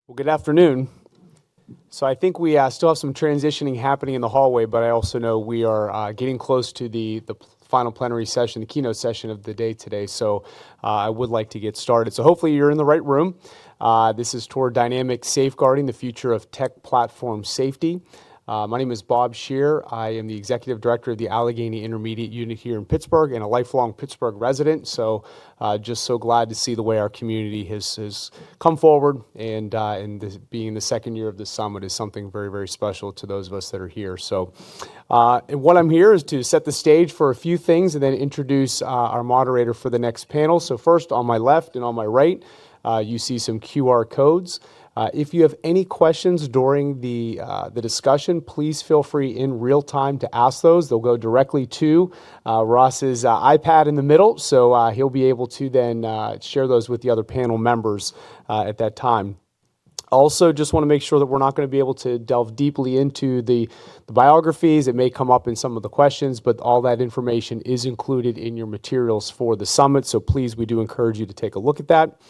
Well, good afternoon. So I think we still have some transitioning happening in the hallway, but I also know we are getting close to the final plenary session, the keynote session of the day today. So I would like to get started. So hopefully you're in the right room. This is toward dynamic safeguarding the future of tech platform safety. My name is Bob Shear. I am the Executive Director of the Allegheny Intermediate Unit here in Pittsburgh and a lifelong Pittsburgh resident. So just so glad to see the way our community has come forward, and this, being the second year of the summit is something very, very special to those of us that are here. So and what I'm here is to set the stage for a few things and then introduce our moderator for the next panel. So first, on my left and on my right, you see some QR codes. If you have any questions during the discussion, please feel free in real time to ask those. They'll go directly to Ross's iPad in the middle, so he'll be able to then share those with the other panel members at that time. Also, just want to make sure that we're not going to be able to delve deeply into the biographies. It may come up in some of the questions, but all that information is included in your materials for the summit, so please, we do encourage you to take a look at that.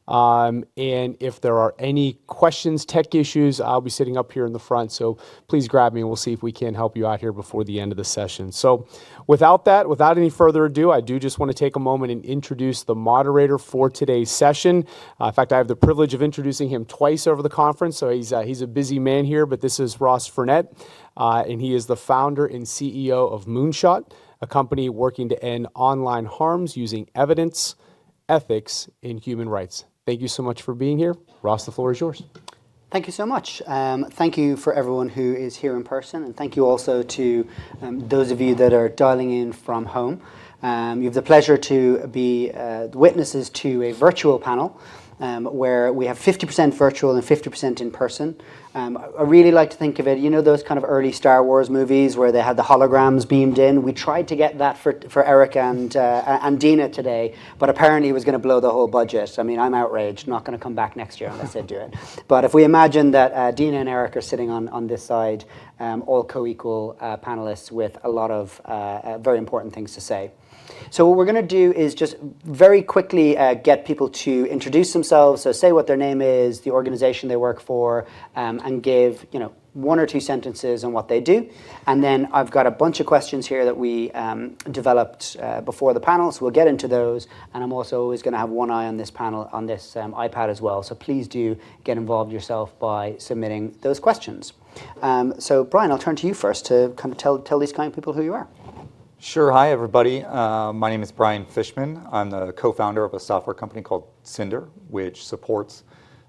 And if there are any questions, tech issues, I'll be sitting up here in the front, so please grab me and we'll see if we can help you out here before the end of the session. So without any further ado, I do just want to take a moment and introduce the moderator for today's session. In fact, I have the privilege of introducing him twice over the conference, so he's a busy man here, but this is Ross Furnett, and he is the founder and CEO of Moonshot, a company working to end online harms using evidence, ethics, and human rights. Thank you so much for being here. Ross, the floor is yours. Thank you so much. Thank you for everyone who is here in person, and thank you also to those of you that are dialing in from home. You have the pleasure to be witnesses to a virtual panel where we have 50% virtual and 50% in person. I really like to think of it, you know, those kind of early Star Wars movies where they had the holograms beamed in. We tried to get that for Eric and Dina today, but apparently it was going to blow the whole budget. I mean, I'm outraged. Not going to come back next year unless they do it. But if we imagine that Dina and Eric are sitting on this side, all co-equal panelists with a lot of very important things to say. So what we're going to do is just very quickly get people to introduce themselves, so say what their name is, the organization they work for, and give, you know, one or two sentences on what they do. And then I've got a bunch of questions here that we developed before the panel, so we'll get into those. And I'm also always going to have one eye on this panel, on this iPad as well. So please do get involved yourself by submitting those questions. So Brian, I'll turn to you first to kind of tell these kind of people who you are. Sure. Hi, everybody. My name is Brian Fishman. I'm the co-founder of a software company called Cinder, which supports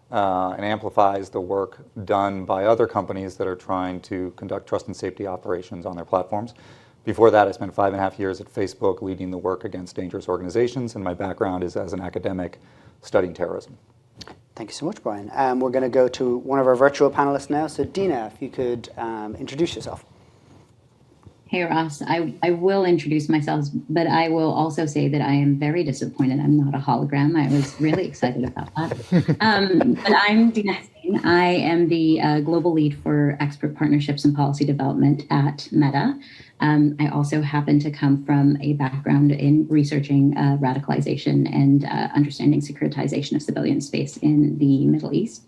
and amplifies the work done by other companies that are trying to conduct trust and safety operations on their platforms. Before that, I spent 5.5 years at Facebook leading the work against dangerous organizations, and my background is as an academic studying terrorism. Thank you so much, Brian. We're going to go to one of our virtual panelists now. So Dina, if you could introduce yourself. Hey, Ross, I will introduce myself, but I will also say that I am very disappointed I'm not a hologram. I was really excited about that. But I'm Dina Hussain. I am the global lead for expert partnerships and policy development at Meta. I also happen to come from a background in researching radicalization and understanding securitization of civilian space in the Middle East.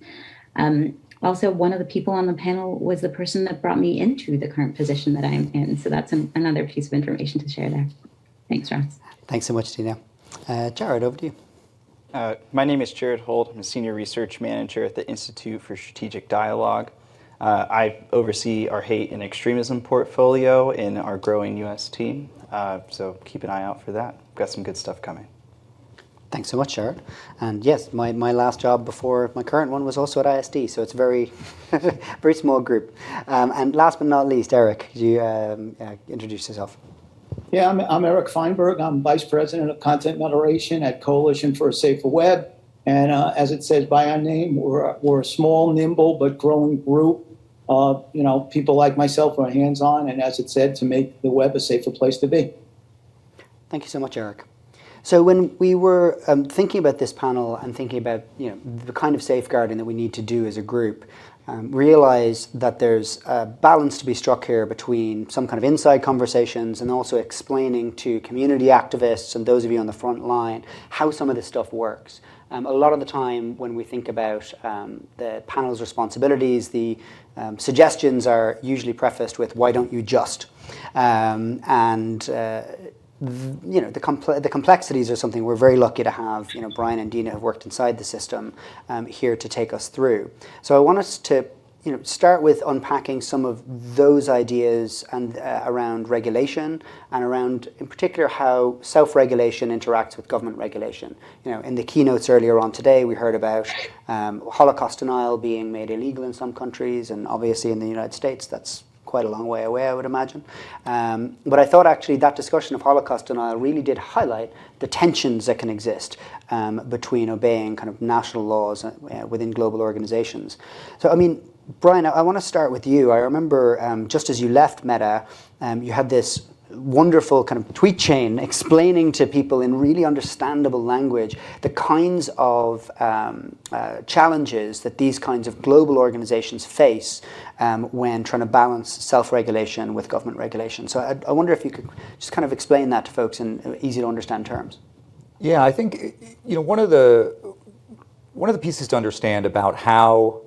Also, one of the people on the panel was the person that brought me into the current position that I'm in. So that's another piece of information to share there. Thanks, Ross. Thanks so much, Dina. Jared, over to you. My name is Jared Holt. I'm a senior research manager at the Institute for Strategic Dialogue. I oversee our hate and extremism portfolio in our growing U.S. team. So keep an eye out for that. We've got some good stuff coming. Thanks so much, Jared. And yes, my last job before my current one was also at ISD, so it's a very, very small group. And last but not least, Eric, could you introduce yourself? Yeah, I'm Eric Feinberg. I'm Vice President of Content Moderation at Coalition for a Safer Web. And as it says by our name, we're a small, nimble, but growing group. People like myself who are hands-on, and as it said, to make the web a safer place to be. Thank you so much, Eric. So when we were thinking about this panel and thinking about the kind of safeguarding that we need to do as a group, realized that there's a balance to be struck here between some kind of inside conversations and also explaining to community activists and those of you on the front line how some of this stuff works. A lot of the time when we think about the panel's responsibilities, the suggestions are usually prefaced with, why don't you just? The complexities are something we're very lucky to have. Brian and Dina have worked inside the system here to take us through. So I want us to start with unpacking some of those ideas and around regulation and around, in particular, how self-regulation interacts with government regulation. In the keynotes earlier on today, we heard about Holocaust denial being made illegal in some countries, and obviously in the United States, that's quite a long way away, I would imagine. But I thought actually that discussion of Holocaust denial really did highlight the tensions that can exist between obeying kind of national laws within global organizations. So, I mean, Brian, I want to start with you. I remember just as you left Meta, you had this wonderful kind of tweet chain explaining to people in really understandable language the kinds of challenges that these kinds of global organizations face when trying to balance self-regulation with government regulation. So I wonder if you could just kind of explain that to folks in easy to understand terms. Yeah, I think one of the pieces to understand about how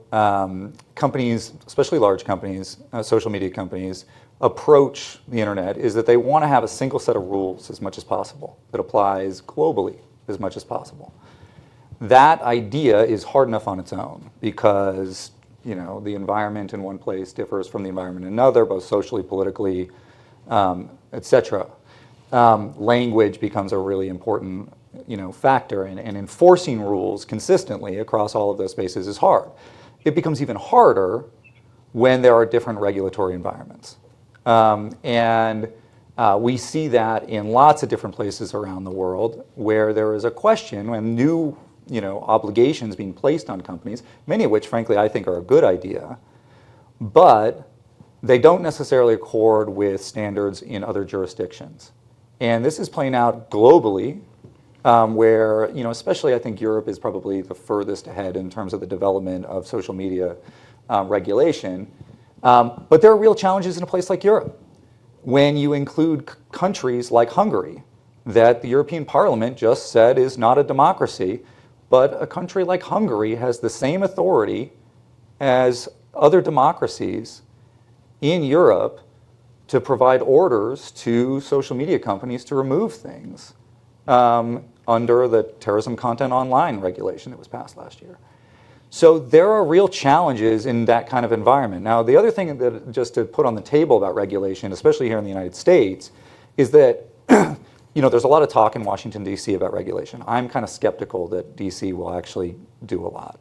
companies, especially large companies, social media companies, approach the internet is that they want to have a single set of rules as much as possible that applies globally as much as possible. That idea is hard enough on its own because the environment in one place differs from the environment in another, both socially, politically, etc. Language becomes a really important factor, and enforcing rules consistently across all of those spaces is hard. It becomes even harder when there are different regulatory environments. We see that in lots of different places around the world where there is a question when new obligations being placed on companies, many of which, frankly, I think are a good idea, but they don't necessarily accord with standards in other jurisdictions. And this is playing out globally, where, especially I think Europe is probably the furthest ahead in terms of the development of social media regulation. But there are real challenges in a place like Europe. When you include countries like Hungary, that the European Parliament just said is not a democracy, but a country like Hungary has the same authority as other democracies in Europe to provide orders to social media companies to remove things under the terrorism content online regulation that was passed last year. So there are real challenges in that kind of environment. Now, the other thing that just to put on the table about regulation, especially here in the United States, is that there's a lot of talk in Washington, D.C. about regulation. I'm kind of skeptical that D.C. will actually do a lot,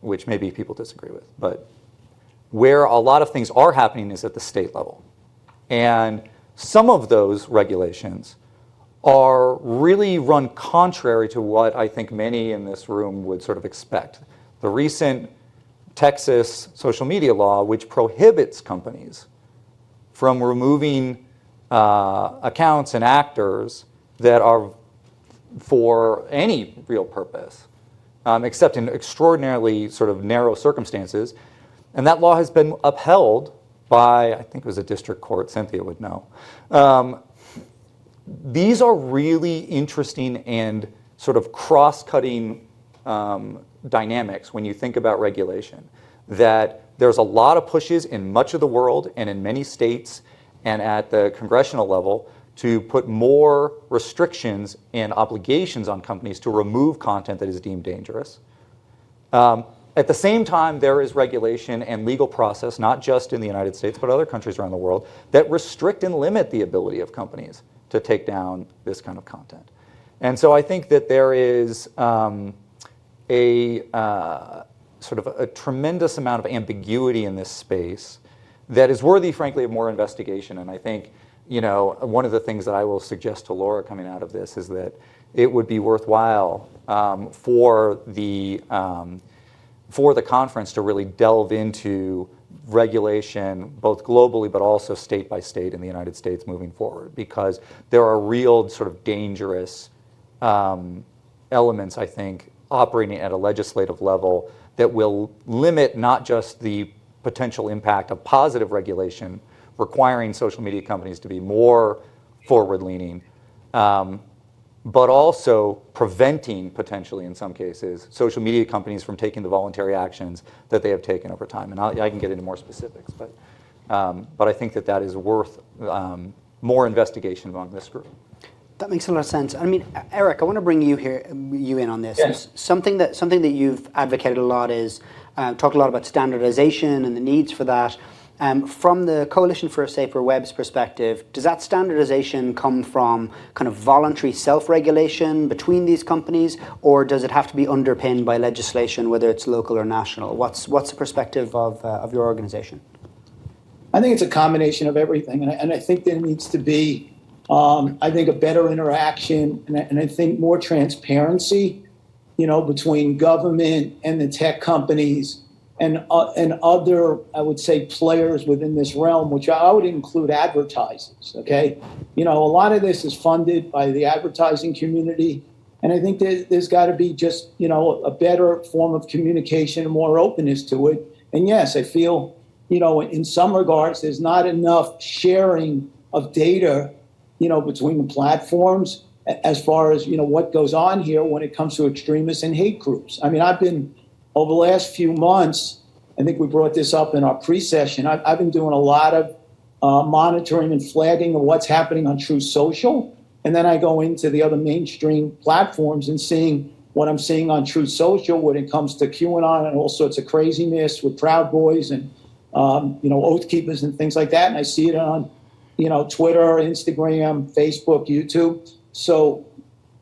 which maybe people disagree with. But where a lot of things are happening is at the state level. And some of those regulations are really run contrary to what I think many in this room would sort of expect. The recent Texas social media law, which prohibits companies from removing accounts and actors that are for any real purpose, except in extraordinarily sort of narrow circumstances. And that law has been upheld by, I think it was a district court, Cynthia would know. These are really interesting and sort of cross-cutting dynamics when you think about regulation. That there's a lot of pushes in much of the world and in many states and at the congressional level to put more restrictions and obligations on companies to remove content that is deemed dangerous. At the same time, there is regulation and legal process, not just in the United States, but other countries around the world, that restrict and limit the ability of companies to take down this kind of content. And so I think that there is sort of a tremendous amount of ambiguity in this space that is worthy, frankly, of more investigation. And I think, one of the things that I will suggest to Laura coming out of this is that it would be worthwhile for the conference to really delve into regulation, both globally but also state by state in the United States moving forward, because there are real sort of dangerous elements, I think, operating at a legislative level that will limit not just the potential impact of positive regulation, requiring social media companies to be more forward-leaning, but also preventing, potentially in some cases, social media companies from taking the voluntary actions that they have taken over time. And I can get into more specifics, but I think that is worth more investigation among this group. That makes a lot of sense. I mean, Eric, I want to bring you in on this. Yes. Something that you've advocated a lot is talked a lot about standardization and the needs for that. From the Coalition for a Safer Web's perspective, does that standardization come from kind of voluntary self-regulation between these companies, or does it have to be underpinned by legislation, whether it's local or national? What's the perspective of your organization? I think it's a combination of everything, and I think there needs to be, I think, a better interaction, and I think more transparency, between government and the tech companies and other, I would say, players within this realm, which I would include advertisers. Okay, a lot of this is funded by the advertising community, and I think there's got to be just a better form of communication and more openness to it. And yes, I feel in some regards there's not enough sharing of data between the platforms as far as what goes on here when it comes to extremists and hate groups. I mean, I've been, over the last few months, I think we brought this up in our pre-session, I've been doing a lot of monitoring and flagging of what's happening on Truth Social. And then I go into the other mainstream platforms and seeing what I'm seeing on Truth Social when it comes to QAnon and all sorts of craziness with Proud Boys and, Oath Keepers and things like that. And I see it on, Twitter, Instagram, Facebook, YouTube. So,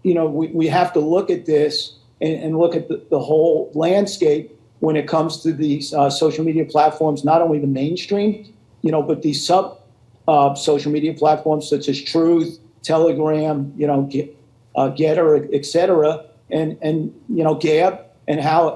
we have to look at this and look at the whole landscape when it comes to these social media platforms, not only the mainstream, but these sub social media platforms such as Truth, Telegram, Getter, et cetera, and Gab, and how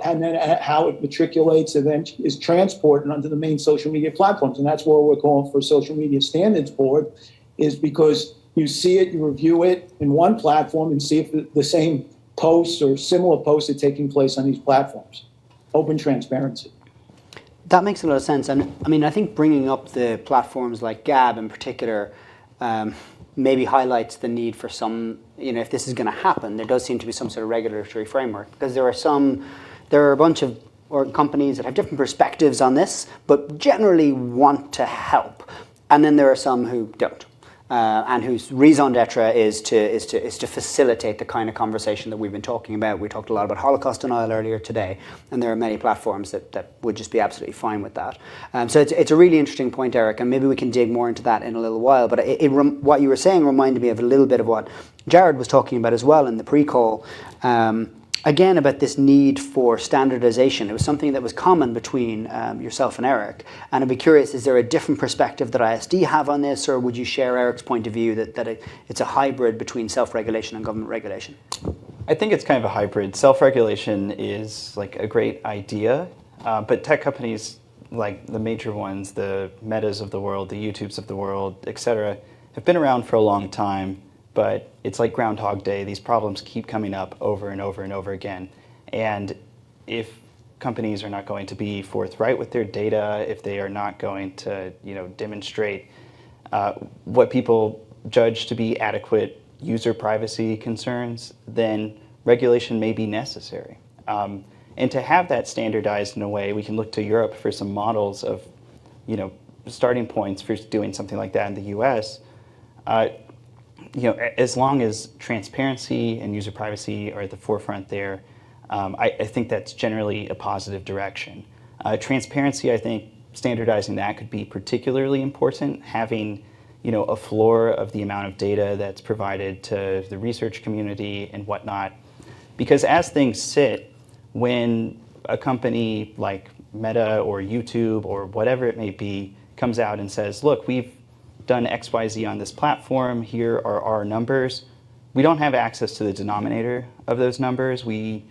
it matriculates and then is transported onto the main social media platforms. And that's where we're calling for a Social Media Standards Board, is because you see it, you review it in one platform and see if the same posts or similar posts are taking place on these platforms. Open transparency. That makes a lot of sense. And I mean, I think bringing up the platforms like Gab in particular maybe highlights the need for some, if this is going to happen, there does seem to be some sort of regulatory framework, because there are a bunch of companies that have different perspectives on this, but generally want to help. And then there are some who don't. And whose raison d'etre is to facilitate the kind of conversation that we've been talking about. We talked a lot about Holocaust denial earlier today, and there are many platforms that would just be absolutely fine with that. So it's a really interesting point, Eric, and maybe we can dig more into that in a little while. But what you were saying reminded me of a little bit of what Jared was talking about as well in the pre-call. Again, about this need for standardization. It was something that was common between yourself and Eric. And I'd be curious, is there a different perspective that ISD have on this, or would you share Eric's point of view that it's a hybrid between self-regulation and government regulation? I think it's kind of a hybrid. Self-regulation is like a great idea, but tech companies like the major ones, the Metas of the world, the YouTubes of the world, et cetera, have been around for a long time. But it's like Groundhog Day. These problems keep coming up over and over and over again. And if companies are not going to be forthright with their data, if they are not going to, demonstrate what people judge to be adequate user privacy concerns, then regulation may be necessary. And to have that standardized in a way, we can look to Europe for some models of, starting points for doing something like that in the U.S. As long as transparency and user privacy are at the forefront there, I think that's generally a positive direction. Transparency, I think, standardizing that could be particularly important. Having, a floor of the amount of data that's provided to the research community and whatnot. Because as things sit, when a company like Meta or YouTube or whatever it may be comes out and says, look, we've done XYZ on this platform, here are our numbers. We don't have access to the denominator of those numbers. We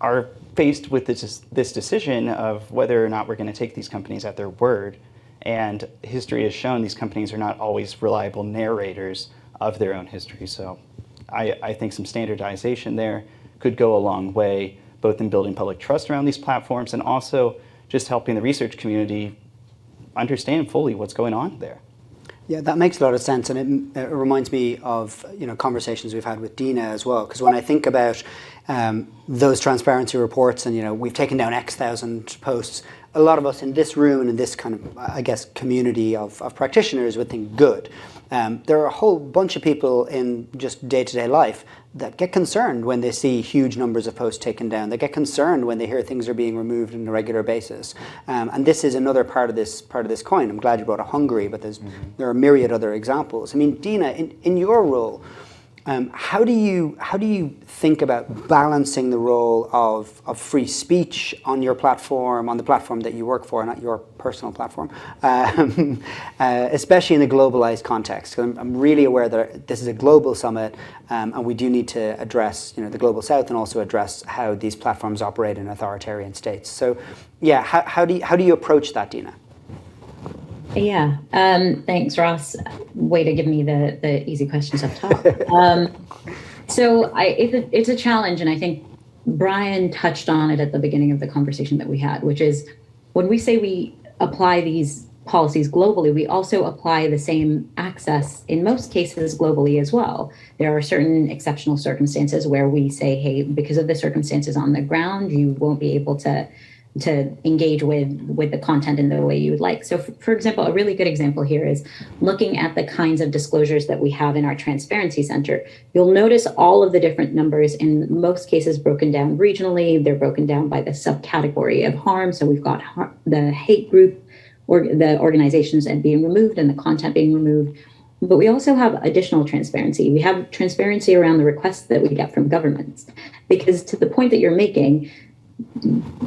are faced with this decision of whether or not we're going to take these companies at their word. And history has shown these companies are not always reliable narrators of their own history. So I think some standardization there could go a long way, both in building public trust around these platforms and also just helping the research community understand fully what's going on there. Yeah, that makes a lot of sense, and it reminds me of conversations we've had with Dina as well. Because when I think about those transparency reports, and we've taken down X thousand posts, a lot of us in this room and in this kind of, I guess, community of practitioners would think good. There are a whole bunch of people in just day-to-day life that get concerned when they see huge numbers of posts taken down. They get concerned when they hear things are being removed on a regular basis. And this is another part of this coin. I'm glad you brought up Hungary, but there are myriad other examples. I mean, Dina, in your role, how do you think about balancing the role of free speech on your platform, on the platform that you work for, not your personal platform, especially in a globalized context? 'Cause I'm really aware that this is a global summit, and we do need to address the global south and also address how these platforms operate in authoritarian states. So, yeah, how do you approach that, Dina? Yeah, thanks, Ross. Way to give me the easy questions up top. So it's a challenge, and I think Brian touched on it at the beginning of the conversation that we had, which is when we say we apply these policies globally, we also apply the same access in most cases globally as well. There are certain exceptional circumstances where we say, hey, because of the circumstances on the ground, you won't be able to engage with the content in the way you would like. So for example, a really good example here is looking at the kinds of disclosures that we have in our Transparency Center. You'll notice all of the different numbers, in most cases broken down regionally. They're broken down by the subcategory of harm. So we've got the hate group, or the organizations and being removed and the content being removed. But we also have additional transparency. We have transparency around the requests that we get from governments. Because to the point that you're making,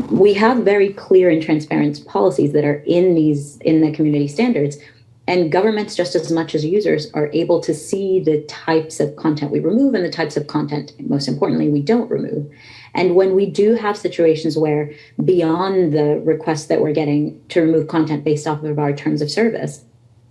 we have very clear and transparent policies that are in the community standards, and governments, just as much as users, are able to see the types of content we remove and the types of content, most importantly, we don't remove. And when we do have situations where, beyond the request that we're getting to remove content based off of our terms of service,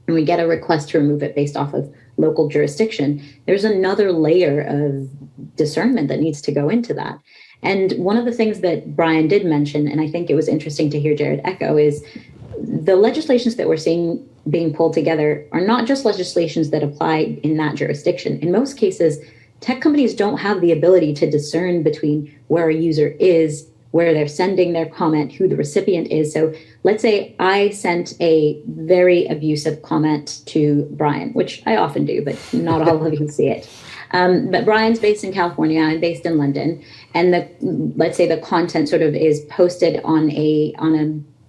and we get a request to remove it based off of local jurisdiction, there's another layer of discernment that needs to go into that. And one of the things that Brian did mention, and I think it was interesting to hear Jared echo, is the legislations that we're seeing being pulled together are not just legislations that apply in that jurisdiction. In most cases, tech companies don't have the ability to discern between where a user is, where they're sending their comment, who the recipient is. So let's say I sent a very abusive comment to Brian, which I often do, but not all of you see it. But Brian's based in California, I'm based in London, and let's say the content sort of is posted on a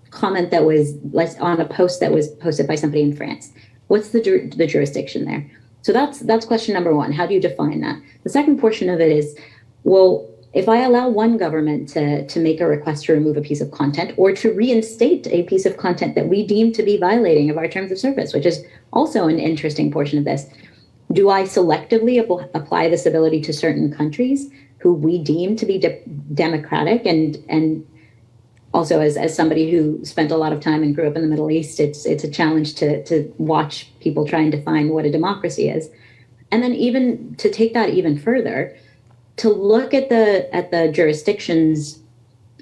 comment that was on a post that was posted by somebody in France. What's the jurisdiction there? So that's question number one. How do you define that? The second portion of it is, well, if I allow one government to make a request to remove a piece of content or to reinstate a piece of content that we deem to be violating of our terms of service, which is also an interesting portion of this, do I selectively apply this ability to certain countries who we deem to be democratic? And also, as somebody who spent a lot of time and grew up in the Middle East, it's a challenge to watch people try and define what a democracy is. And then even to take that even further, to look at the jurisdictions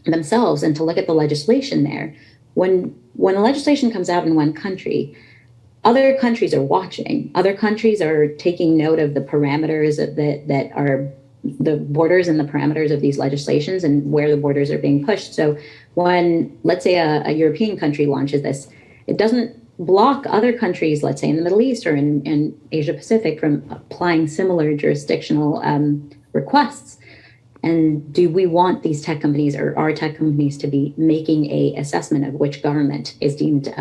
themselves and to look at the legislation there. When a legislation comes out in one country, other countries are watching. Other countries are taking note of the parameters that are the borders and the parameters of these legislations and where the borders are being pushed. So when, let's say, a European country launches this, it doesn't block other countries, let's say in the Middle East or in Asia Pacific, from applying similar jurisdictional requests. And do we want these tech companies or our tech companies to be making a assessment of which government is deemed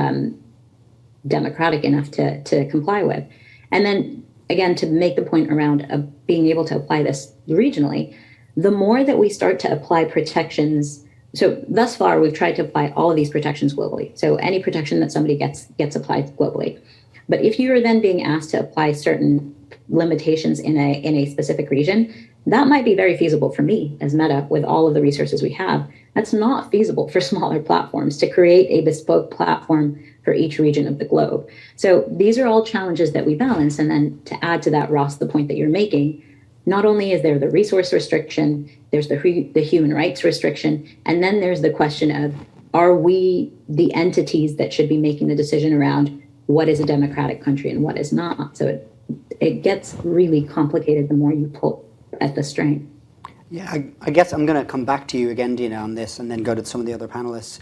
democratic enough to comply with? And then again, to make the point around being able to apply this regionally, the more that we start to apply protections. So thus far, we've tried to apply all of these protections globally. So any protection that somebody gets applied globally. But if you are then being asked to apply certain limitations in a specific region, that might be very feasible for me as Meta with all of the resources we have. That's not feasible for smaller platforms to create a bespoke platform for each region of the globe. So these are all challenges that we balance. And then to add to that, Ross, the point that you're making, not only is there the resource restriction, there's the human rights restriction, and then there's the question of, are we the entities that should be making the decision around what is a democratic country and what is not? So it gets really complicated the more you pull at the string. Yeah, I guess I'm going to come back to you again, Dina, on this, and then go to some of the other panelists,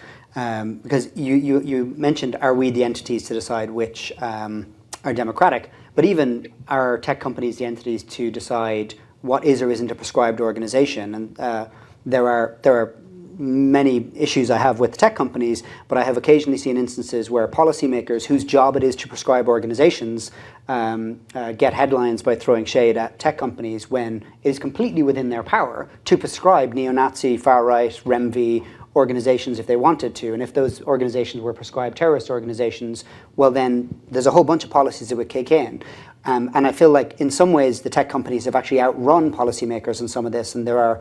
because you mentioned, are we the entities to decide which are democratic? But even are tech companies the entities to decide what is or isn't a prescribed organization? And there are many issues I have with tech companies, but I have occasionally seen instances where policymakers whose job it is to prescribe organizations get headlines by throwing shade at tech companies when it is completely within their power to prescribe neo-Nazi, far-right, REMV organizations if they wanted to. And if those organizations were prescribed terrorist organizations, well then there's a whole bunch of policies that would kick in. And I feel like in some ways the tech companies have actually outrun policymakers in some of this, and there are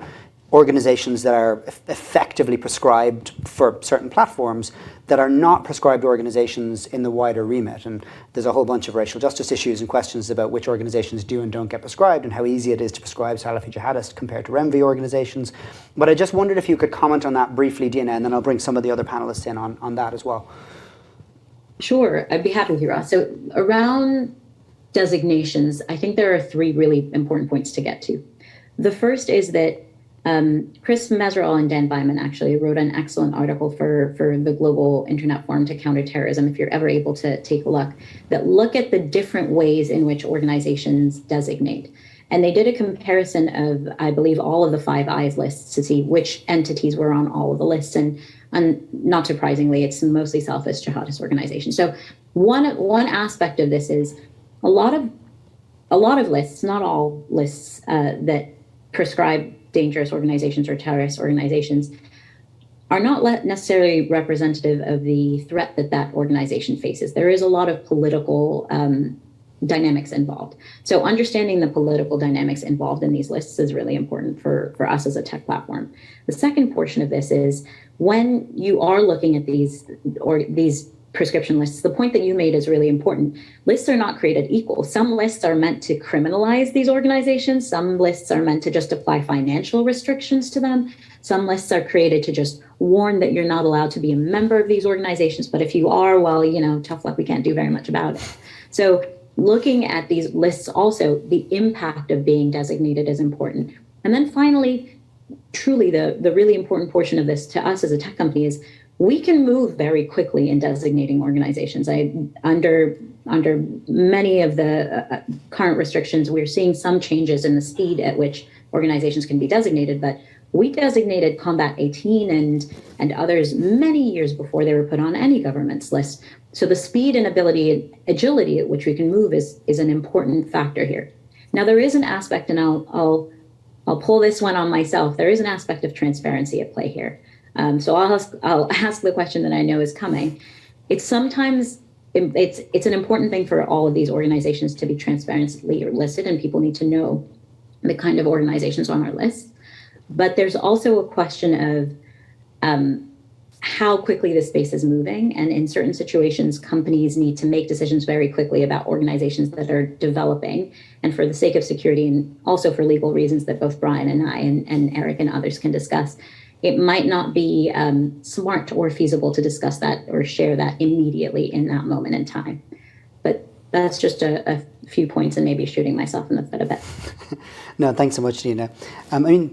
organizations that are effectively prescribed for certain platforms that are not prescribed organizations in the wider remit. And there's a whole bunch of racial justice issues and questions about which organizations do and don't get prescribed and how easy it is to prescribe Salafi jihadists compared to REMV organizations. But I just wondered if you could comment on that briefly, Dina, and then I'll bring some of the other panelists in on that as well. Sure, I'd be happy to, Ross. So around designations, I think there are three really important points to get to. The first is that Chris Mesrall and Dan Byman actually wrote an excellent article for the Global Internet Forum to Counter Terrorism, if you're ever able to take a look, that look at the different ways in which organizations designate. And they did a comparison of, I believe, all of the Five Eyes lists to see which entities were on all of the lists. And not surprisingly, it's mostly selfish jihadist organizations. So one aspect of this is a lot of lists, not all lists that prescribe dangerous organizations or terrorist organizations, are not necessarily representative of the threat that organization faces. There is a lot of political dynamics involved. So understanding the political dynamics involved in these lists is really important for us as a tech platform. The second portion of this is when you are looking at these prescription lists, the point that you made is really important. Lists are not created equal. Some lists are meant to criminalize these organizations. Some lists are meant to just apply financial restrictions to them. Some lists are created to just warn that you're not allowed to be a member of these organizations. But if you are, well, tough luck, we can't do very much about it. So looking at these lists also, the impact of being designated is important. And then finally, truly the really important portion of this to us as a tech company is we can move very quickly in designating organizations. Under many of the current restrictions, we're seeing some changes in the speed at which organizations can be designated, but we designated Combat 18 and others many years before they were put on any government's list. So the speed and agility at which we can move is an important factor here. Now there is an aspect, and I'll pull this one on myself. There is an aspect of transparency at play here. So I'll ask the question that I know is coming. It's an important thing for all of these organizations to be transparently listed, and people need to know the kind of organizations on our list. But there's also a question of how quickly the space is moving. And in certain situations, companies need to make decisions very quickly about organizations that are developing. And for the sake of security, and also for legal reasons that both Brian and I and Eric and others can discuss, it might not be smart or feasible to discuss that or share that immediately in that moment in time. But that's just a few points and maybe shooting myself in the foot a bit. No, thanks so much, Dina.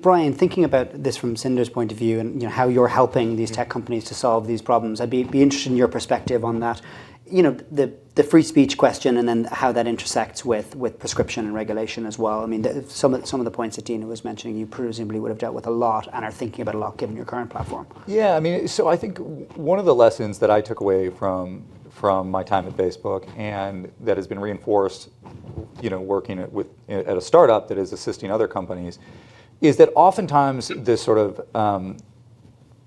Brian, thinking about this from Cinder's point of view and how you're helping these tech companies to solve these problems, I'd be interested in your perspective on that. The free speech question and then how that intersects with prescription and regulation as well. Some of the points that Dina was mentioning, you presumably would have dealt with a lot and are thinking about a lot given your current platform. Yeah, so I think one of the lessons that I took away from my time at Facebook, and that has been reinforced, working at a startup that is assisting other companies, is that oftentimes this sort of,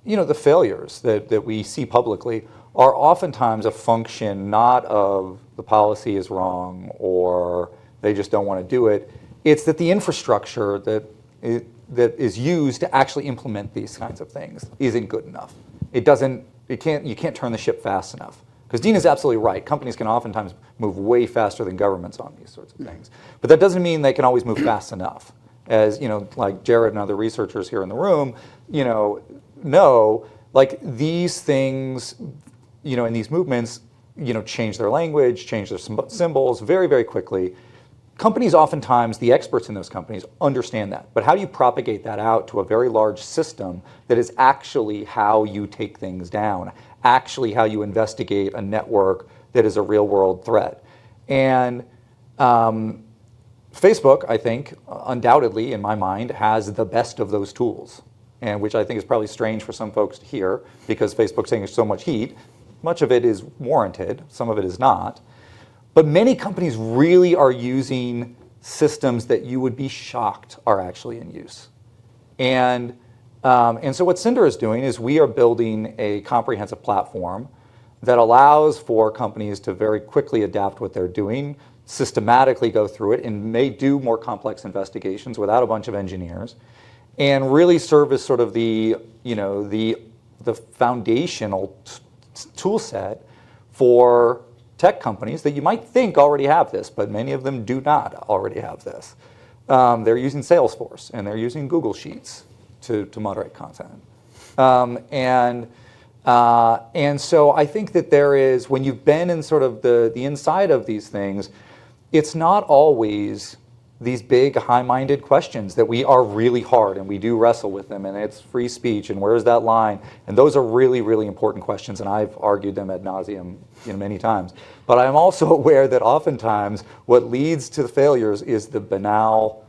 the failures that we see publicly are oftentimes a function not of the policy is wrong or They just don't want to do it. It's that the infrastructure that is used to actually implement these kinds of things isn't good enough. You can't turn the ship fast enough. Because Dean is absolutely right. Companies can oftentimes move way faster than governments on these sorts of things. But that doesn't mean they can always move fast enough. As like Jared and other researchers here in the room, know, like these things, in these movements, change their language, change their symbols very, very quickly. Companies oftentimes, the experts in those companies understand that. But how do you propagate that out to a very large system that is actually how you take things down, actually how you investigate a network that is a real world threat? And Facebook, I think, undoubtedly, in my mind, has the best of those tools, and which I think is probably strange for some folks to hear because Facebook's getting so much heat. Much of it is warranted, some of it is not. But many companies really are using systems that you would be shocked are actually in use. And so what Cinder is doing is we are building a comprehensive platform that allows for companies to very quickly adapt what they're doing, systematically go through it, and may do more complex investigations without a bunch of engineers, and really serve as sort of the foundational tool set for tech companies that you might think already have this, but many of them do not already have this. They're using Salesforce and they're using Google Sheets to moderate content. And so I think that there is, when you've been in sort of the inside of these things, it's not always these big high-minded questions that we are really hard and we do wrestle with them, and it's free speech and where's that line, and those are really, really important questions, and I've argued them ad nauseum many times. But I'm also aware that oftentimes what leads to the failures is the banal,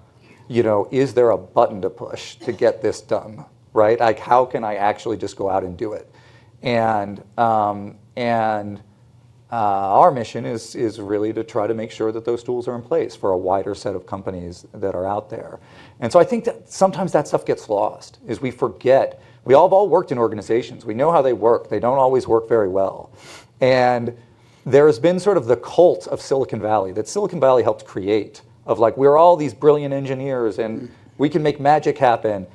is there a button to push to get this done, right? Like how can I actually just go out and do it? And our mission is really to try to make sure that those tools are in place for a wider set of companies that are out there. And so I think that sometimes that stuff gets lost, is we forget. We all have all worked in organizations. We know how they work. They don't always work very well. And there has been sort of the cult of Silicon Valley that Silicon Valley helped create, of like, we're all these brilliant engineers and we can make magic happen.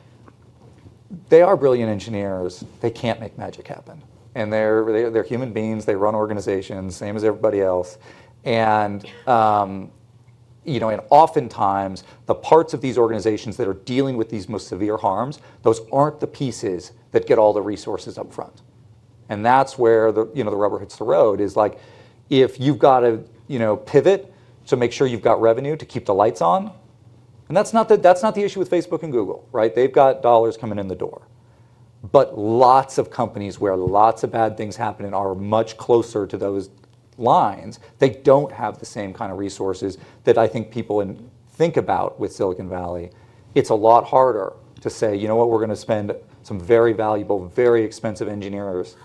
They are brilliant engineers. They can't make magic happen. And they're human beings. They run organizations, same as everybody else. And and oftentimes the parts of these organizations that are dealing with these most severe harms, those aren't the pieces that get all the resources up front. And that's where the rubber hits the road. Is like, if you've got to pivot to make sure you've got revenue to keep the lights on, and that's not the issue with Facebook and Google, right? They've got dollars coming in the door. But lots of companies where lots of bad things happen and are much closer to those lines, they don't have the same kind of resources that I think people think about with Silicon Valley. It's a lot harder to say, we're going to spend some very valuable, very expensive engineers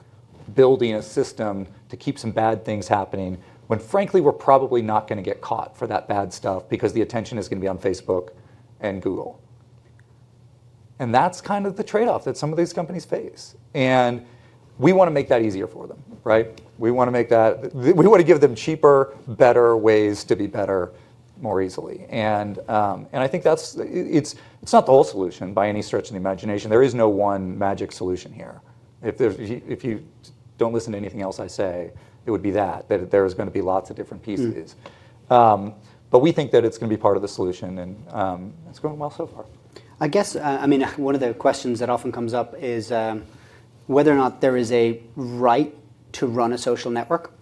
building a system to keep some bad things happening, when frankly we're probably not going to get caught for that bad stuff because the attention is going to be on Facebook and Google. And that's kind of the trade-off that some of these companies face. And we want to make that easier for them, right? We want to give them cheaper, better ways to be better more easily. And I think it's not the whole solution by any stretch of the imagination. There is no one magic solution here. If you don't listen to anything else I say, it would be that there's going to be lots of different pieces. But we think that it's going to be part of the solution, and it's going well so far. I guess, one of the questions that often comes up is whether or not there is a right to run a social network.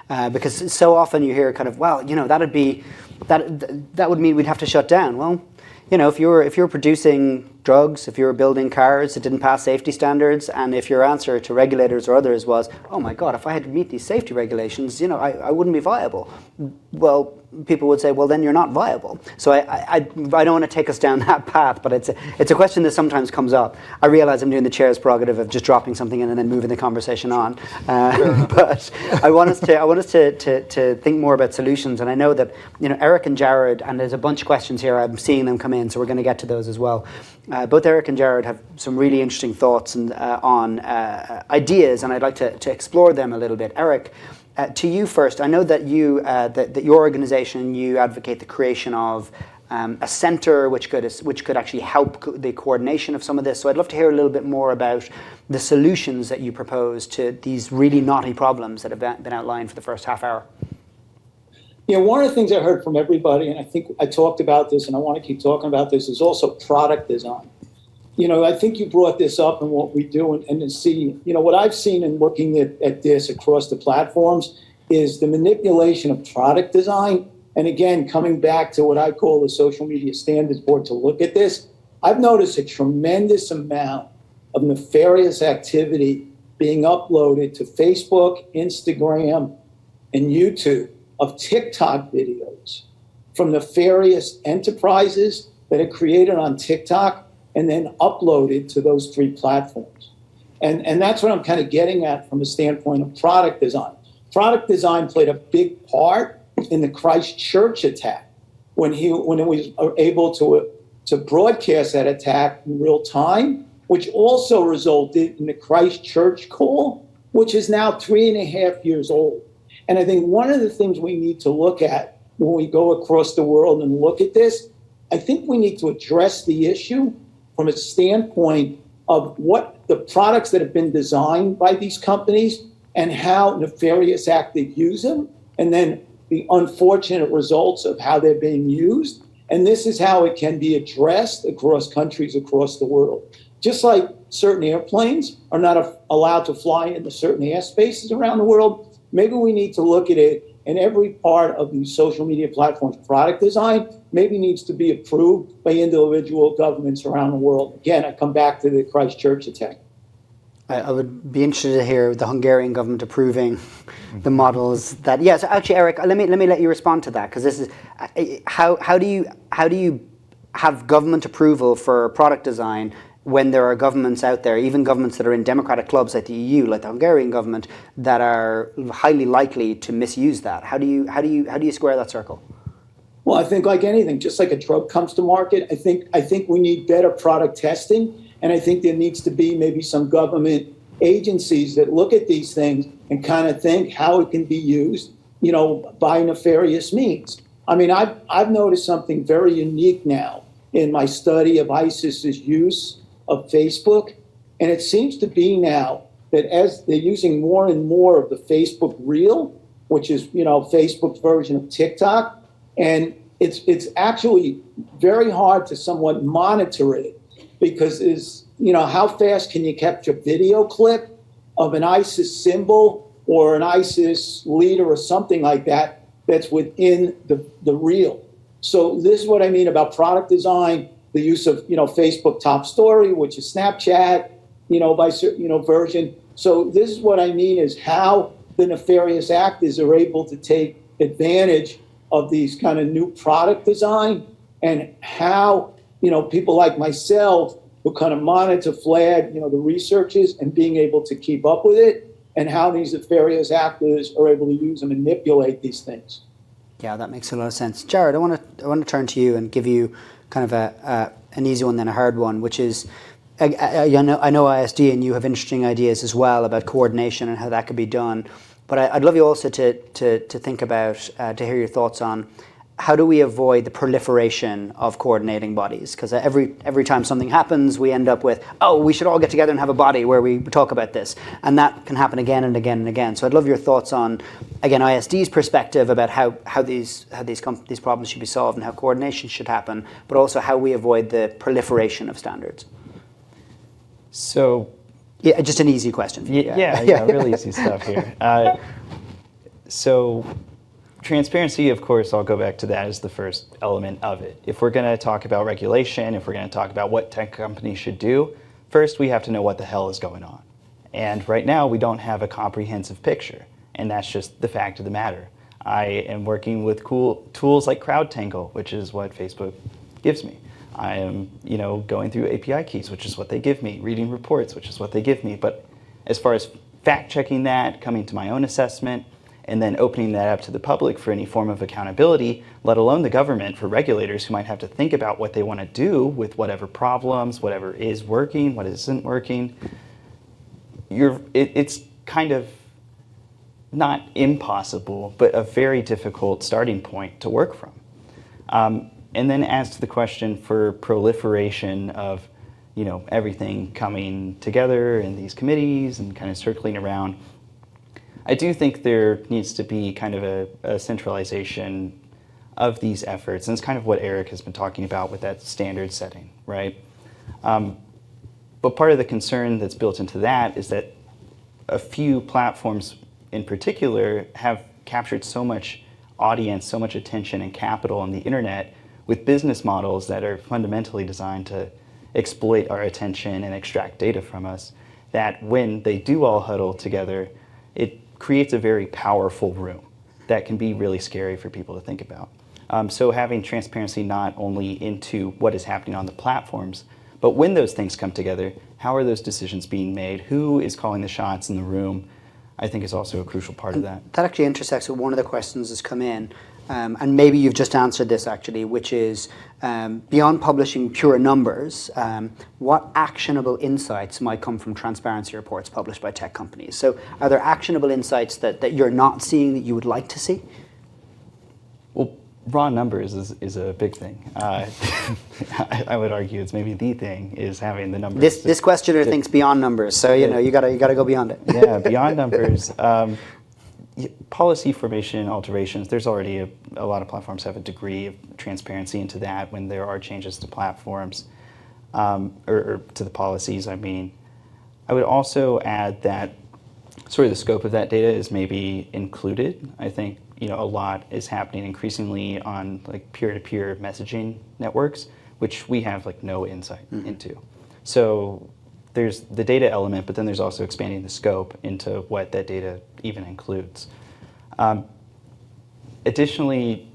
Because so often you hear kind of, well, that would mean we'd have to shut down. Well, if you're producing drugs, if you're building cars that didn't pass safety standards, and if your answer to regulators or others was, oh my God, if I had to meet these safety regulations, I wouldn't be viable. Well, people would say, well, then you're not viable. So I don't want to take us down that path, but it's a question that sometimes comes up. I realize I'm doing the chair's prerogative of just dropping something in and then moving the conversation on. But I want us to think more about solutions. And I know that Eric and Jared, and there's a bunch of questions here. I'm seeing them come in, so we're going to get to those as well. Both Eric and Jared have some really interesting thoughts on ideas, and I'd like to explore them a little bit. Eric, To you first, I know that that your organization, you advocate the creation of a center which could actually help the coordination of some of this. So I'd love to hear a little bit more about the solutions that you propose to these really knotty problems that have been outlined for the first half hour. One of the things I heard from everybody, and I think I talked about this, and I want to keep talking about this, is also product design. I think you brought this up in what we do, and to see, what I've seen in looking at this across the platforms is the manipulation of product design. And again, coming back to what I call the Social Media Standards Board to look at this, I've noticed a tremendous amount of nefarious activity being uploaded to Facebook, Instagram, and YouTube of TikTok videos from nefarious enterprises that are created on TikTok and then uploaded to those 3 platforms. And that's what I'm kind of getting at from a standpoint of product design. Product design played a big part in the Christchurch attack when it was able to broadcast that attack in real time, which also resulted in the Christchurch call, which is now 3.5 years old. And I think one of the things we need to look at when we go across the world and look at this, I think we need to address the issue from a standpoint of what the products that have been designed by these companies and how nefarious actors use them, and then the unfortunate results of how they're being used. And this is how it can be addressed across countries across the world. Just like certain airplanes are not allowed to fly into certain airspaces around the world, maybe we need to look at it in every part of these social media platforms. Product design maybe needs to be approved by individual governments around the world. Again, I come back to the Christchurch attack. I would be interested to hear the Hungarian government approving the models that. Yeah, so actually, Eric, let me let you respond to that, because this is how do you have government approval for product design when there are governments out there, even governments that are in democratic clubs like the EU, like the Hungarian government, that are highly likely to misuse that? How do you square that circle? Well, I think like anything, just like a drug comes to market, I think we need better product testing, and I think there needs to be maybe some government agencies that look at these things and kind of think how it can be used, by nefarious means. I mean, I've noticed something very unique now in my study of ISIS's use of Facebook, and it seems to be now that as they're using more and more of the Facebook Reel, which is Facebook's version of TikTok, and it's actually very hard to somewhat monitor it, because how fast can you capture a video clip of an ISIS symbol or an ISIS leader or something like that that's within the reel. So this is what I mean about product design, the use of Facebook Top Story, which is Snapchat, by version. So this is what I mean is how the nefarious actors are able to take advantage of these kind of new product design, and how people like myself who kind of monitor, flag, the researches and being able to keep up with it, and how these nefarious actors are able to use and manipulate these things. Yeah, that makes a lot of sense. Jared, I want to turn to you and give you kind of an easy one, then a hard one, which is, I know ISD and you have interesting ideas as well about coordination and how that could be done. But I'd love you also to think about, to hear your thoughts on how do we avoid the proliferation of coordinating bodies? Because every time something happens, we end up with, we should all get together and have a body where we talk about this. And that can happen again and again and again. So I'd love your thoughts on, again, ISD's perspective about how these problems should be solved and how coordination should happen, but also how we avoid the proliferation of standards. So, yeah, just an easy question. Yeah, really easy stuff here. So transparency, of course, I'll go back to that as the first element of it. If we're going to talk about regulation, if we're going to talk about what tech companies should do, first we have to know what the hell is going on. And right now we don't have a comprehensive picture, and that's just the fact of the matter. I am working with cool tools like CrowdTangle, which is what Facebook gives me. I am, going through API keys, which is what they give me, reading reports, which is what they give me. But as far as fact-checking that, coming to my own assessment, and then opening that up to the public for any form of accountability, let alone the government, for regulators who might have to think about what they want to do with whatever problems, whatever is working, what isn't working, it's kind of not impossible, but a very difficult starting point to work from. And then as to the question for proliferation of, everything coming together in these committees and kind of circling around, I do think there needs to be kind of a centralization of these efforts. And it's kind of what Eric has been talking about with that standard setting, right? But part of the concern that's built into that is that a few platforms in particular have captured so much audience, so much attention and capital on the internet with business models that are fundamentally designed to exploit our attention and extract data from us, that when they do all huddle together, it creates a very powerful room that can be really scary for people to think about. So having transparency not only into what is happening on the platforms, but when those things come together, how are those decisions being made? Who is calling the shots in the room? I think is also a crucial part of that. That actually intersects with one of the questions that's come in, and maybe you've just answered this actually, which is beyond publishing pure numbers, what actionable insights might come from transparency reports published by tech companies? So are there actionable insights that you're not seeing that you would like to see? Well, raw numbers is a big thing. I would argue it's maybe the thing is having the numbers. This questioner thinks beyond numbers, so you gotta go beyond it. Yeah, beyond numbers. Policy formation alterations, there's already a lot of platforms have a degree of transparency into that when there are changes to platforms, or to the policies, I mean. I would also add that sort of the scope of that data is maybe included. I think a lot is happening increasingly on like peer-to-peer messaging networks, which we have like no insight into. So there's the data element, but then there's also expanding the scope into what that data even includes. Additionally,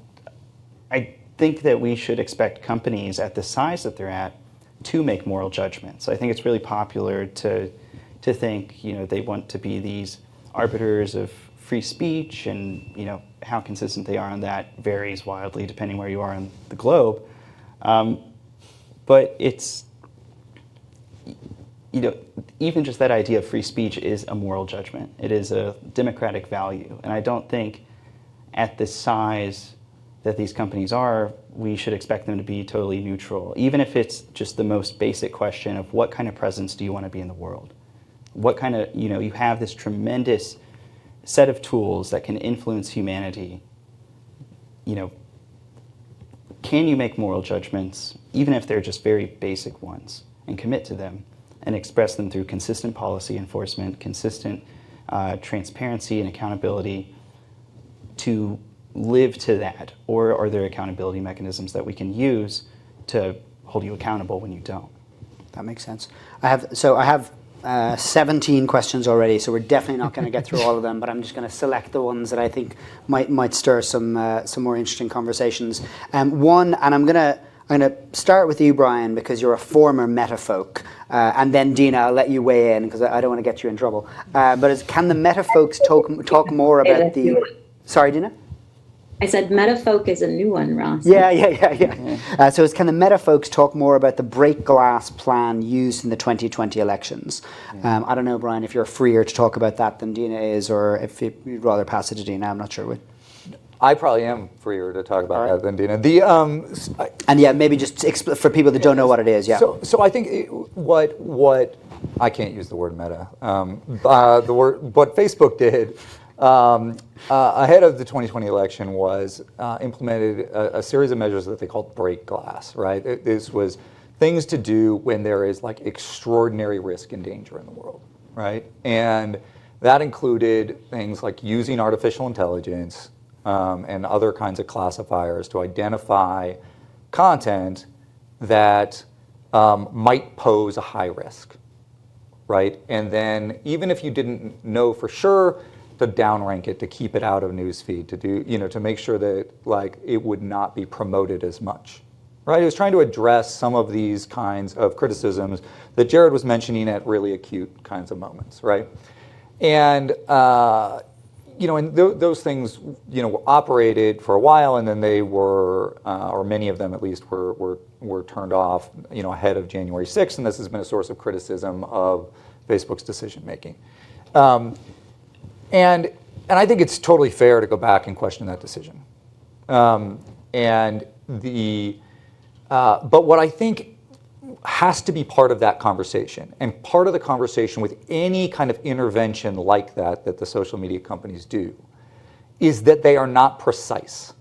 I think that we should expect companies at the size that they're at to make moral judgments. I think it's really popular to think they want to be these arbiters of free speech, and how consistent they are on that varies wildly depending where you are on the globe. But it's even just that idea of free speech is a moral judgment. It is a democratic value. And I don't think at the size that these companies are, we should expect them to be totally neutral, even if it's just the most basic question of what kind of presence do you want to be in the world? What kind of, you have this tremendous set of tools that can influence humanity. Can you make moral judgments, even if they're just very basic ones, and commit to them and express them through consistent policy enforcement, consistent transparency and accountability to live to that? Or are there accountability mechanisms that we can use to hold you accountable when you don't? That makes sense. I have 17 questions already, so we're definitely not going to get through all of them, but I'm just going to select the ones that I think might stir some more interesting conversations. One, and I'm going to start with you, Brian, because you're a former Meta folk, and then Dina, I'll let you weigh in because I don't want to get you in trouble. But can the Meta folks talk more about the? Sorry, Dina. I said Meta folk is a new one, Ross. Yeah. So can the Meta folks talk more about the break glass plan used in the 2020 elections? Yeah. I don't know, Brian, if you're freer to talk about that than Dina is, or if you'd rather pass it to Dina. I'm not sure. I probably am freer to talk about that than Dina. Maybe just for people that don't know what it is. Yeah. So I think what I can't use the word Meta. The word what Facebook did. Ahead of the 2020 election was implemented a series of measures that they called break glass, right? This was things to do when there is like extraordinary risk and danger in the world, right? And that included things like using artificial intelligence and other kinds of classifiers to identify content that might pose a high risk, right? And then even if you didn't know for sure, to downrank it, to keep it out of newsfeed, to do, to make sure that like it would not be promoted as much, right? It was trying to address some of these kinds of criticisms that Jared was mentioning at really acute kinds of moments, right? And and those things, were operated for a while, and then they were, or many of them at least, were turned off, ahead of January 6th, and this has been a source of criticism of Facebook's decision making. And And I think it's totally fair to go back and question that decision. But what I think has to be part of that conversation, and part of the conversation with any kind of intervention like that the social media companies do, is that they are not precise.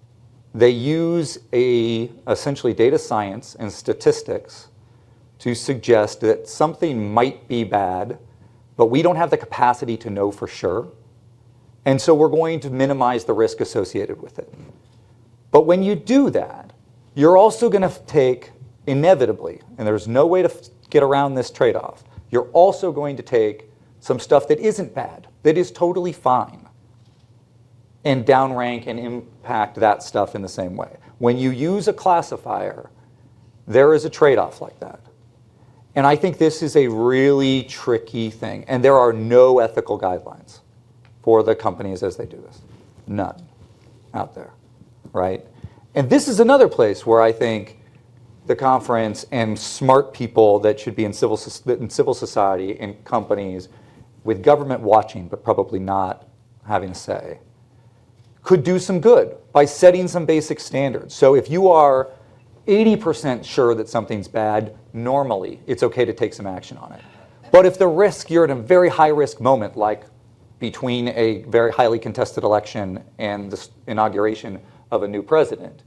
They use essentially data science and statistics to suggest that something might be bad, but we don't have the capacity to know for sure. And so we're going to minimize the risk associated with it. But when you do that, you're also going to take, inevitably, and there's no way to get around this trade-off, you're also going to take some stuff that isn't bad, that is totally fine, and downrank and impact that stuff in the same way. When you use a classifier, there is a trade-off like that. And I think this is a really tricky thing. And there are no ethical guidelines for the companies as they do this. None out there, right? And this is another place where I think the conference and smart people that should be in civil society and companies with government watching, but probably not having a say, could do some good by setting some basic standards. So if you are 80% sure that something's bad, normally it's okay to take some action on it. But if you're in a very high risk moment, like between a very highly contested election and the inauguration of a new president,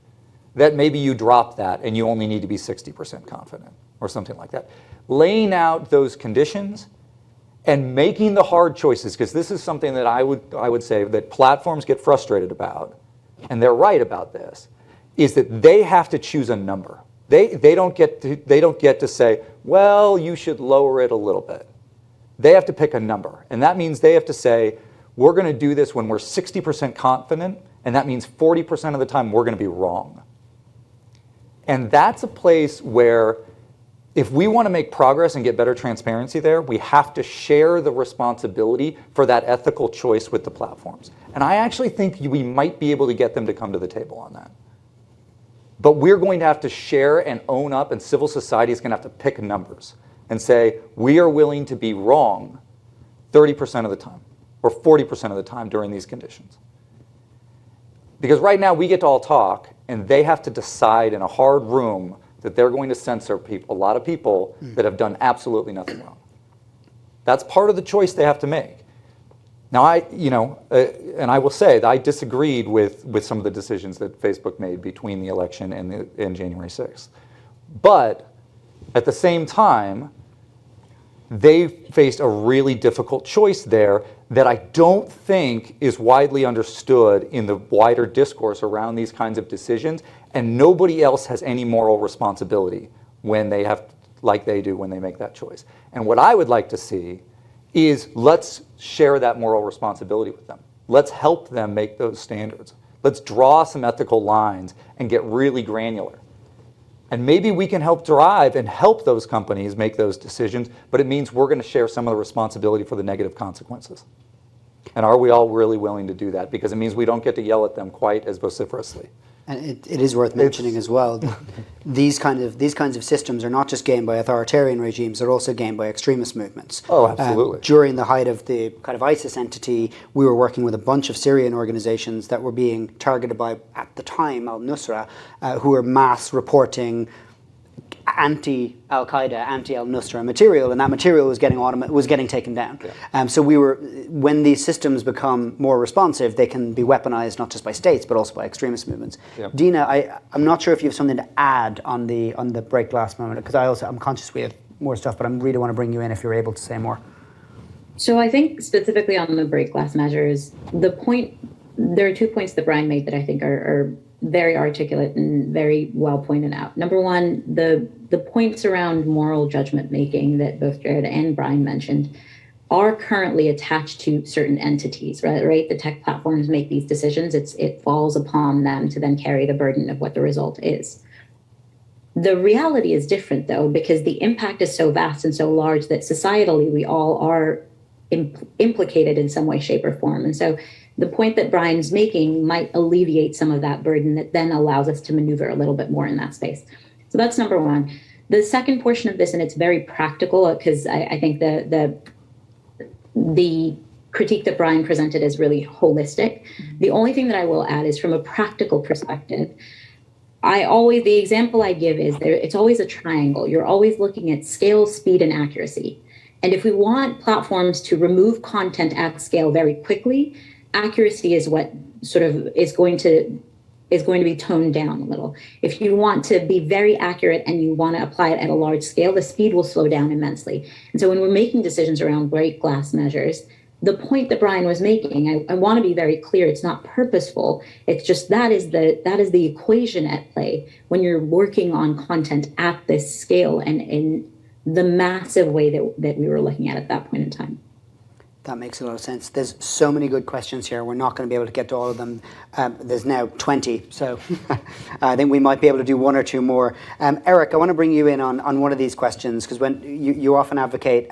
that maybe you drop that and you only need to be 60% confident or something like that. Laying out those conditions and making the hard choices, because this is something that I would say that platforms get frustrated about, and they're right about this, is that they have to choose a number. They don't get to say, well, you should lower it a little bit. They have to pick a number, and that means they have to say, we're going to do this when we're 60% confident, and that means 40% of the time we're going to be wrong. And that's a place where if we want to make progress and get better transparency there, we have to share the responsibility for that ethical choice with the platforms. And I actually think we might be able to get them to come to the table on that. But we're going to have to share and own up, and civil society is going to have to pick numbers and say, we are willing to be wrong 30% of the time or 40% of the time during these conditions. Because right now we get to all talk, and they have to decide in a hard room that they're going to censor a lot of people that have done absolutely nothing wrong. That's part of the choice they have to make. Now, and I will say that I disagreed with some of the decisions that Facebook made between the election and January 6th. But at the same time, they faced a really difficult choice there that I don't think is widely understood in the wider discourse around these kinds of decisions, and nobody else has any moral responsibility when they have, like they do when they make that choice. And what I would like to see is let's share that moral responsibility with them. Let's help them make those standards. Let's draw some ethical lines and get really granular. And maybe we can help drive and help those companies make those decisions, but it means we're going to share some of the responsibility for the negative consequences. And are we all really willing to do that? Because it means we don't get to yell at them quite as vociferously. And it is worth mentioning as well that these kinds of systems are not just gained by authoritarian regimes; they're also gained by extremist movements. Oh, absolutely. During the height of the kind of ISIS entity, we were working with a bunch of Syrian organizations that were being targeted by, at the time, al-Nusra, who were mass reporting anti-Al-Qaeda, anti-al-Nusra material, and that material was getting taken down. Yeah. So when these systems become more responsive, they can be weaponized not just by states but also by extremist movements. Yeah. Dina, I'm not sure if you have something to add on the break glass moment, because I'm conscious we have more stuff, but I really want to bring you in if you're able to say more. So I think specifically on the break glass measures, there are 2 points that Brian made that I think are very articulate and very well pointed out. Number one, the points around moral judgment making that both Jared and Brian mentioned are currently attached to certain entities, right? The tech platforms make these decisions. It falls upon them to then carry the burden of what the result is. The reality is different, though, because the impact is so vast and so large that societally we all are implicated in some way, shape, or form. And so the point that Brian's making might alleviate some of that burden that then allows us to maneuver a little bit more in that space. So that's number one. The second portion of this, and it's very practical, because I think the critique that Brian presented is really holistic. The only thing that I will add is from a practical perspective. The example I give is it's always a triangle. You're always looking at scale, speed, and accuracy. And if we want platforms to remove content at scale very quickly, accuracy is what sort of is going to be toned down a little. If you want to be very accurate and you want to apply it at a large scale, the speed will slow down immensely. And so when we're making decisions around break glass measures, the point that Brian was making, I want to be very clear, it's not purposeful. It's just that is the equation at play when you're working on content at this scale and in the massive way that we were looking at that point in time. That makes a lot of sense. There's so many good questions here. We're not going to be able to get to all of them. There's now 20, so I think we might be able to do one or two more. Eric, I want to bring you in on one of these questions, because when you often advocate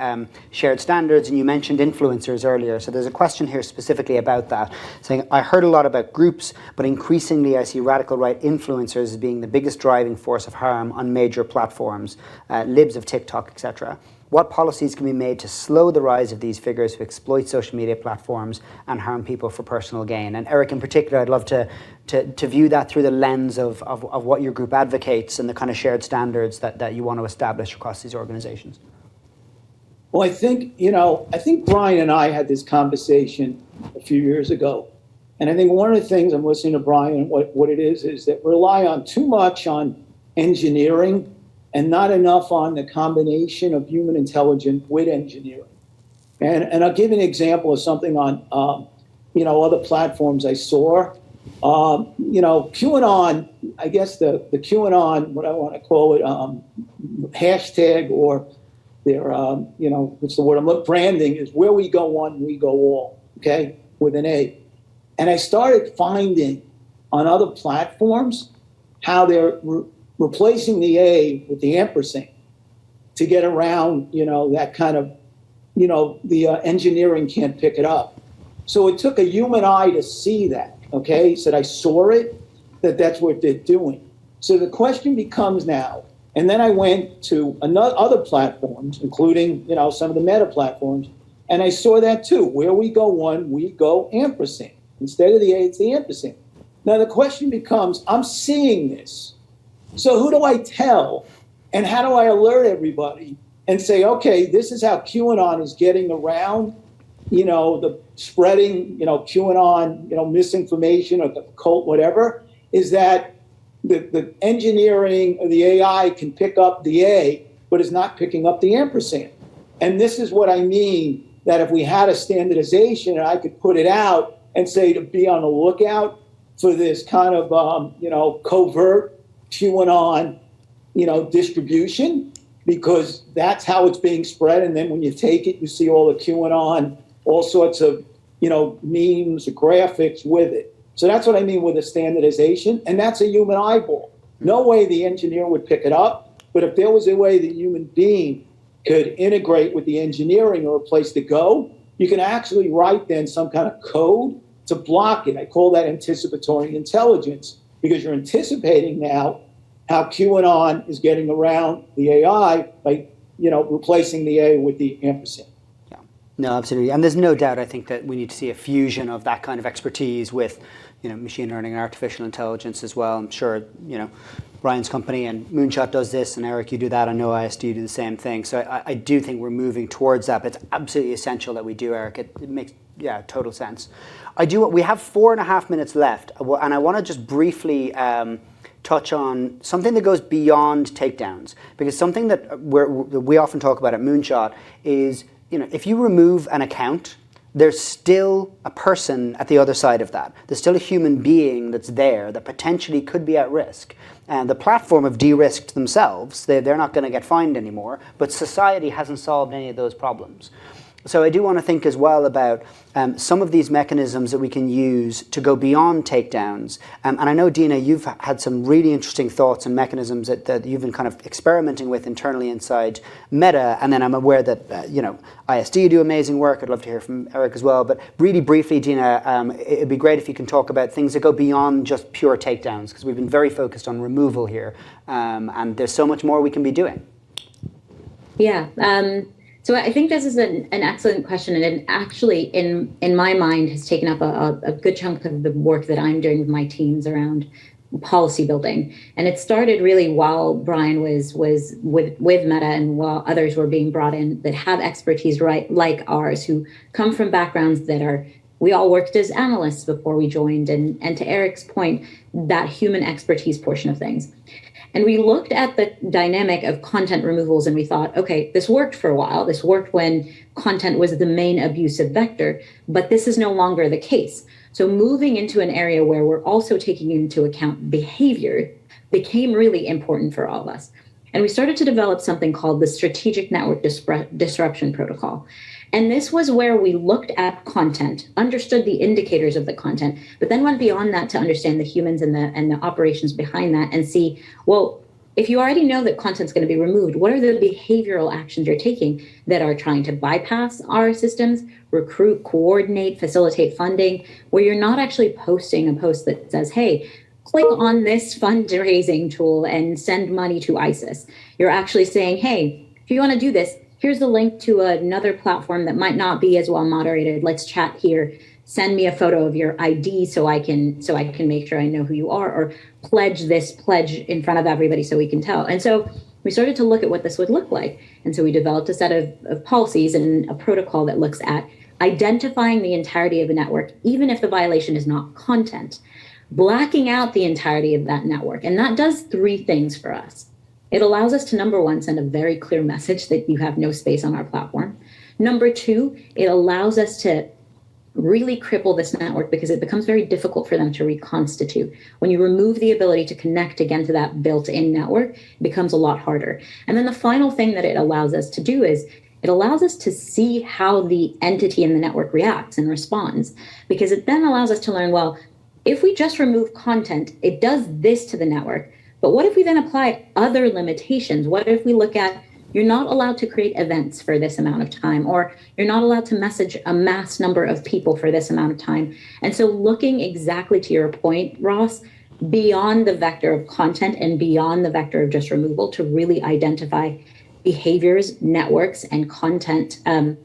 shared standards, and you mentioned influencers earlier. So there's a question here specifically about that, saying, I heard a lot about groups, but increasingly I see radical right influencers as being the biggest driving force of harm on major platforms, libs of TikTok, etc. What policies can be made to slow the rise of these figures who exploit social media platforms and harm people for personal gain? And Eric, in particular, I'd love to view that through the lens of what your group advocates and the kind of shared standards that you want to establish across these organizations. Well, I think Brian and I had this conversation a few years ago. And I think one of the things I'm listening to Brian, what it is that we rely on too much on engineering and not enough on the combination of human intelligence with engineering. And I'll give you an example of something on, other platforms I saw. QAnon, I guess the QAnon, what I want to call it, hashtag or their, what's the word I'm looking, branding is where we go one, we go all, okay, with an A. And I started finding on other platforms how they're replacing the A with the ampersand to get around, that kind of, the engineering can't pick it up. So it took a human eye to see that, okay? He said, I saw it, that's what they're doing. So the question becomes now, and then I went to other platforms, including, some of the meta platforms, and I saw that too. Where we go one, we go ampersand. Instead of the A, it's the ampersand. Now the question becomes, I'm seeing this. So who do I tell, and how do I alert everybody and say, okay, this is how QAnon is getting around, the spreading, QAnon, misinformation or the cult, whatever, is that the engineering of the AI can pick up the A, but is not picking up the ampersand. And this is what I mean, that if we had a standardization and I could put it out and say to be on the lookout for this kind of, covert QAnon, distribution, because that's how it's being spread. And then when you take it, you see all the QAnon, all sorts of, memes or graphics with it. So that's what I mean with a standardization. And that's a human eyeball. No way the engineer would pick it up. But if there was a way the human being could integrate with the engineering or a place to go, you can actually write then some kind of code to block it. I call that anticipatory intelligence, because you're anticipating now how QAnon is getting around the AI by, replacing the A with the ampersand. Yeah, no, absolutely. And there's no doubt, I think, that we need to see a fusion of that kind of expertise with, machine learning and artificial intelligence as well. I'm sure, Brian's company and Moonshot does this, and Eric, you do that. I know ISD do the same thing. So I do think we're moving towards that, but it's absolutely essential that we do, Eric. It makes, total sense. We have 4.5 minutes left, and I want to just briefly touch on something that goes beyond takedowns, because something that we often talk about at Moonshot is, if you remove an account, there's still a person at the other side of that. There's still a human being that's there that potentially could be at risk. And the platform have de-risked themselves. They're not going to get fined anymore, but society hasn't solved any of those problems. So I do want to think as well about some of these mechanisms that we can use to go beyond takedowns. And I know, Dina, you've had some really interesting thoughts and mechanisms that you've been kind of experimenting with internally inside Meta. And then I'm aware that, ISD do amazing work. I'd love to hear from Eric as well. But really briefly, Dina, it'd be great if you can talk about things that go beyond just pure takedowns, because we've been very focused on removal here. And there's so much more we can be doing. Yeah. So I think this is an excellent question, and it actually, in my mind, has taken up a good chunk of the work that I'm doing with my teams around policy building. And it started really while Brian was with Meta, and while others were being brought in that have expertise like ours, who come from backgrounds that are, we all worked as analysts before we joined, and to Eric's point, that human expertise portion of things. And we looked at the dynamic of content removals, and we thought, okay, this worked for a while. This worked when content was the main abusive vector, but this is no longer the case. So moving into an area where we're also taking into account behavior became really important for all of us. And we started to develop something called the Strategic Network Disruption Protocol. And this was where we looked at content, understood the indicators of the content, but then went beyond that to understand the humans and the operations behind that, and see, well, if you already know that content's going to be removed, what are the behavioral actions you're taking that are trying to bypass our systems, recruit, coordinate, facilitate funding, where you're not actually posting a post that says, hey, click on this fundraising tool and send money to ISIS. You're actually saying, hey, if you want to do this, here's the link to another platform that might not be as well moderated. Let's chat here. Send me a photo of your ID so I can make sure I know who you are, or pledge in front of everybody so we can tell. And so we started to look at what this would look like. And so we developed a set of policies and a protocol that looks at identifying the entirety of the network, even if the violation is not content, blacking out the entirety of that network. And that does three things for us. It allows us to, number one, send a very clear message that you have no space on our platform. Number two, it allows us to really cripple this network because it becomes very difficult for them to reconstitute. When you remove the ability to connect again to that built-in network, it becomes a lot harder. And then the final thing that it allows us to do is it allows us to see how the entity in the network reacts and responds, because it then allows us to learn, well, if we just remove content, it does this to the network. But what if we then apply other limitations? What if we look at, you're not allowed to create events for this amount of time, or you're not allowed to message a mass number of people for this amount of time. And so looking exactly to your point, Ross, beyond the vector of content and beyond the vector of just removal to really identify behaviors, networks, and content, and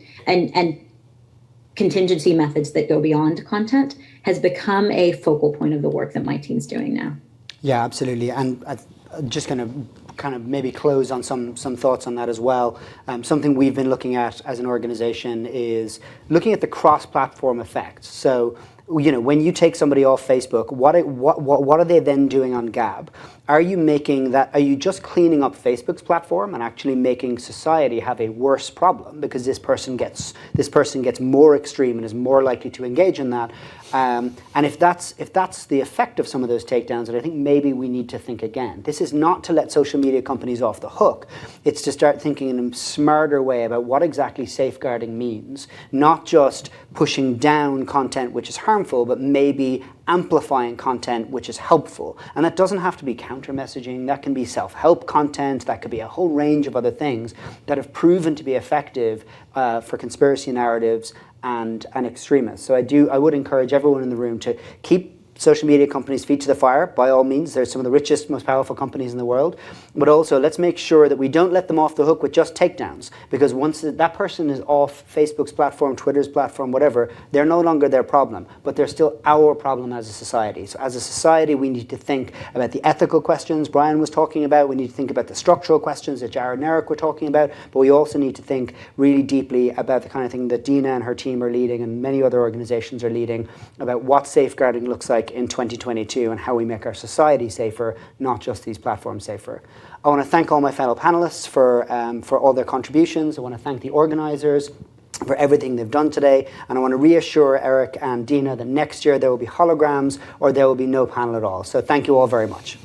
contingency methods that go beyond content has become a focal point of the work that my team's doing now. Yeah, absolutely. And I'm just going to kind of maybe close on some thoughts on that as well. Something we've been looking at as an organization is looking at the cross-platform effects. So, you know, when you take somebody off Facebook, what are they then doing on Gab? Are you making that? Are you just cleaning up Facebook's platform and actually making society have a worse problem because this person gets more extreme and is more likely to engage in that? And if that's the effect of some of those takedowns, then I think maybe we need to think again. This is not to let social media companies off the hook. It's to start thinking in a smarter way about what exactly safeguarding means, not just pushing down content which is harmful, but maybe amplifying content which is helpful. And that doesn't have to be counter messaging, that can be self-help content, that could be a whole range of other things that have proven to be effective for conspiracy narratives and extremists. So I would encourage everyone in the room to keep social media companies' feet to the fire. By all means, they're some of the richest, most powerful companies in the world. But also, let's make sure that we don't let them off the hook with just takedowns. Because once that person is off Facebook's platform, Twitter's platform, whatever, they're no longer their problem. But they're still our problem as a society. So as a society, we need to think about the ethical questions Brian was talking about. We need to think about the structural questions that Jared and Eric were talking about. But we also need to think really deeply about the kind of thing that Dina and her team are leading and many other organizations are leading about what safeguarding looks like in 2022 and how we make our society safer, not just these platforms safer. I want to thank all my fellow panelists for all their contributions. I want to thank the organizers for everything they've done today. And I want to reassure Eric and Dina that next year there will be holograms or there will be no panel at all. So thank you all very much.